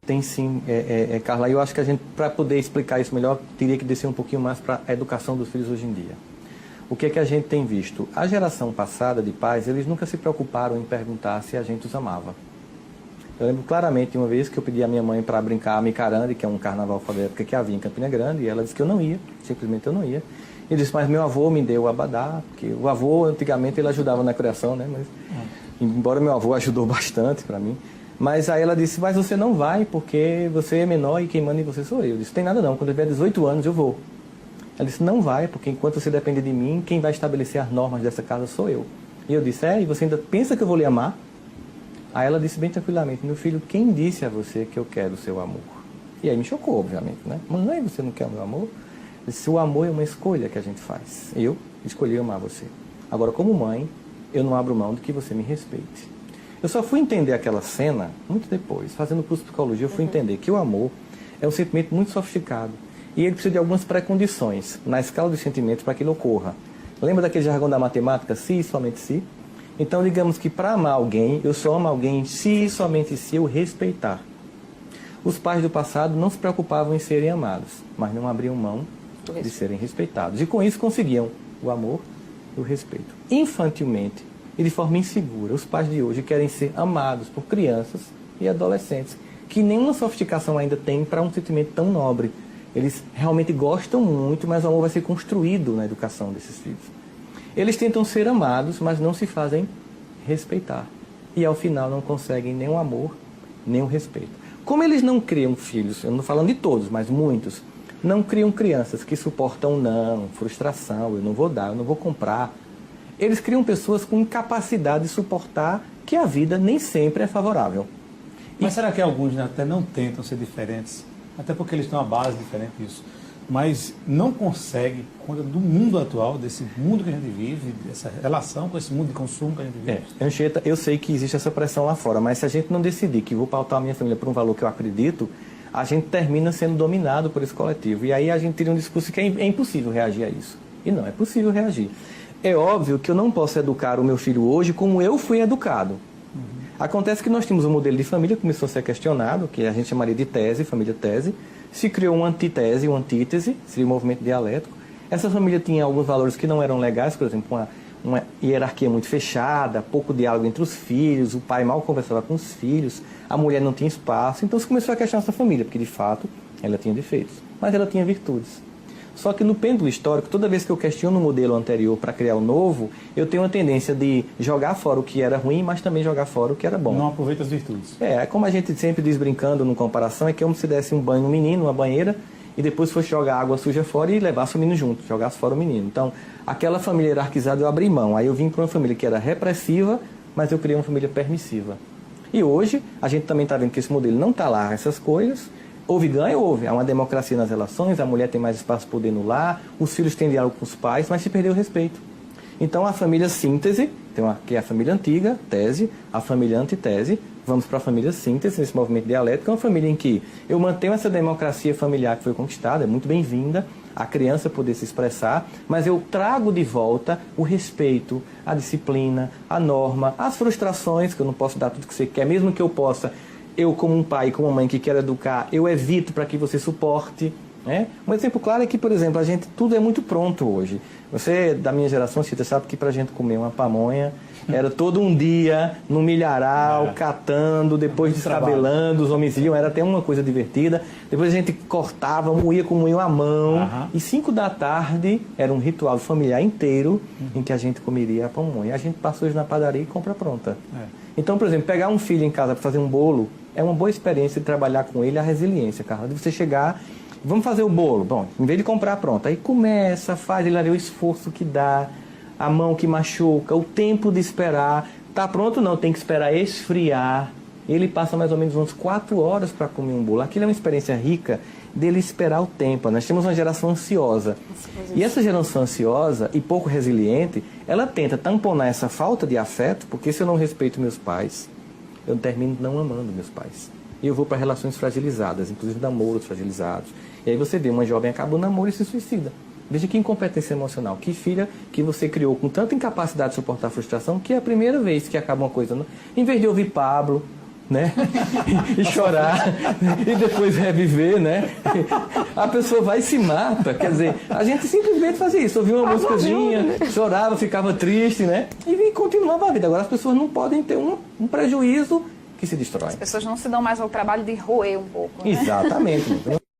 Tem sim, Carla. Eu acho que a gente, para poder explicar isso melhor, teria que descer um pouquinho mais para a educação dos filhos hoje em dia. O que é que a gente tem visto? A geração passada de pais, eles nunca se preocuparam em perguntar se a gente os amava. Eu lembro claramente uma vez que eu pedi à minha mãe para brincar a Micarande, que é um carnaval fora da época que havia em Campina Grande, e ela disse que eu não ia, simplesmente eu não ia. E disse, mas meu avô me deu o abadá, porque o avô antigamente ele ajudava na criação, né? Mas, embora meu avô ajudou bastante para mim. Mas aí ela disse, mas você não vai porque você é menor e quem manda em você sou eu. Eu disse, tem nada não, quando eu tiver 18 anos eu vou. Ela disse, não vai, porque enquanto você depende de mim, quem vai estabelecer as normas dessa casa sou eu. E eu disse, e você ainda pensa que eu vou lhe amar? Aí ela disse bem tranquilamente, meu filho, quem disse a você que eu quero o seu amor? E aí me chocou, obviamente, né? Mãe, você não quer o meu amor? Eu disse, o amor é uma escolha que a gente faz. Eu escolhi amar você. Agora, como mãe, eu não abro mão de que você me respeite. Eu só fui entender aquela cena muito depois. Fazendo curso de psicologia, eu fui entender que o amor é um sentimento muito sofisticado. E ele precisa de algumas pré-condições na escala dos sentimentos para que ele ocorra. Lembra daquele jargão da matemática? Se e somente se? Então, digamos que para amar alguém, eu só amo alguém se e somente se eu respeitar. Os pais do passado não se preocupavam em serem amados, mas não abriam mão de serem respeitados. E com isso conseguiam o amor e o respeito. Infantilmente e de forma insegura, os pais de hoje querem ser amados por crianças e adolescentes, que nenhuma sofisticação ainda tem para um sentimento tão nobre. Eles realmente gostam muito, mas o amor vai ser construído na educação desses filhos. Eles tentam ser amados, mas não se fazem respeitar. E ao final não conseguem nem o amor, nem o respeito. Como eles não criam filhos, eu não estou falando de todos, mas muitos, não criam crianças que suportam não, frustração, eu não vou dar, eu não vou comprar. Eles criam pessoas com incapacidade de suportar que a vida nem sempre é favorável. Mas será que alguns até não tentam ser diferentes? Até porque eles têm uma base diferente disso. Mas não conseguem, por conta do mundo atual, desse mundo que a gente vive, dessa relação com esse mundo de consumo que a gente vive. Anchieta, eu sei que existe essa pressão lá fora, mas se a gente não decidir que vou pautar a minha família por um valor que eu acredito, a gente termina sendo dominado por esse coletivo. E aí a gente tira um discurso que é impossível reagir a isso. E não é possível reagir. É óbvio que eu não posso educar o meu filho hoje como eu fui educado. Acontece que nós tínhamos um modelo de família que começou a ser questionado, que a gente chamaria de tese, família tese. Se criou uma antitese, uma antítese, seria um movimento dialético. Essa família tinha alguns valores que não eram legais, por exemplo, uma hierarquia muito fechada, pouco diálogo entre os filhos, o pai mal conversava com os filhos, a mulher não tinha espaço. Então se começou a questionar essa família, porque de fato ela tinha defeitos, mas ela tinha virtudes. Só que no pêndulo histórico, toda vez que eu questiono o modelo anterior para criar o novo, eu tenho uma tendência de jogar fora o que era ruim, mas também jogar fora o que era bom. Não aproveita as virtudes. Como a gente sempre diz brincando no comparação, é que como se desse um banho no menino, uma banheira, e depois fosse jogar água suja fora e levasse o menino junto, jogasse fora o menino. Então, aquela família hierarquizada eu abri mão. Aí eu vim para uma família que era repressiva, mas eu criei uma família permissiva. E hoje, a gente também está vendo que esse modelo não está lá, essas coisas. Houve ganho? Houve. Há uma democracia nas relações, a mulher tem mais espaço para poder no lar, os filhos têm diálogo com os pais, mas se perdeu o respeito. Então a família síntese, que é a família antiga, tese, a família antitese, vamos para a família síntese, nesse movimento dialético, é uma família em que eu mantenho essa democracia familiar que foi conquistada, é muito bem-vinda, a criança poder se expressar, mas eu trago de volta o respeito, a disciplina, a norma, as frustrações, que eu não posso dar tudo que você quer, mesmo que eu possa. Eu, como um pai, como uma mãe que quer educar, eu evito para que você suporte. Né? Um exemplo claro é que, por exemplo, tudo é muito pronto hoje. Você, da minha geração, você sabe que para a gente comer uma pamonha, era todo um dia no milharal, catando, depois descabelando, os homens iam, era até uma coisa divertida. Depois a gente cortava, moía com moinho à mão. E 5 da tarde era um ritual familiar inteiro em que a gente comeria a pamonha. A gente passa hoje na padaria e compra pronta. Então, por exemplo, pegar um filho em casa para fazer um bolo é uma boa experiência de trabalhar com ele a resiliência, Carla. De você chegar, vamos fazer o bolo. Bom, em vez de comprar pronto, aí começa, faz, ele o esforço que dá, a mão que machuca, o tempo de esperar. Tá pronto? Não, tem que esperar esfriar. Ele passa mais ou menos umas 4 horas para comer um bolo. Aquilo é uma experiência rica dele esperar o tempo. Nós temos uma geração ansiosa. E essa geração ansiosa e pouco resiliente, ela tenta tamponar essa falta de afeto, porque se eu não respeito meus pais, eu termino não amando meus pais. E eu vou para relações fragilizadas, inclusive namoros fragilizados. E aí você vê, uma jovem acaba o namoro e se suicida. Veja que incompetência emocional, que filha que você criou com tanta incapacidade de suportar a frustração, que é a primeira vez que acaba uma coisa. Em vez de ouvir Pablo, né? E chorar, e depois reviver, né? A pessoa vai e se mata. Quer dizer, a gente simplesmente fazia isso, ouvia uma músicazinha, chorava, ficava triste, né? E continuava a vida. Agora as pessoas não podem ter um prejuízo que se destrói. As pessoas não se dão mais ao trabalho de roer um pouco, né? Exatamente.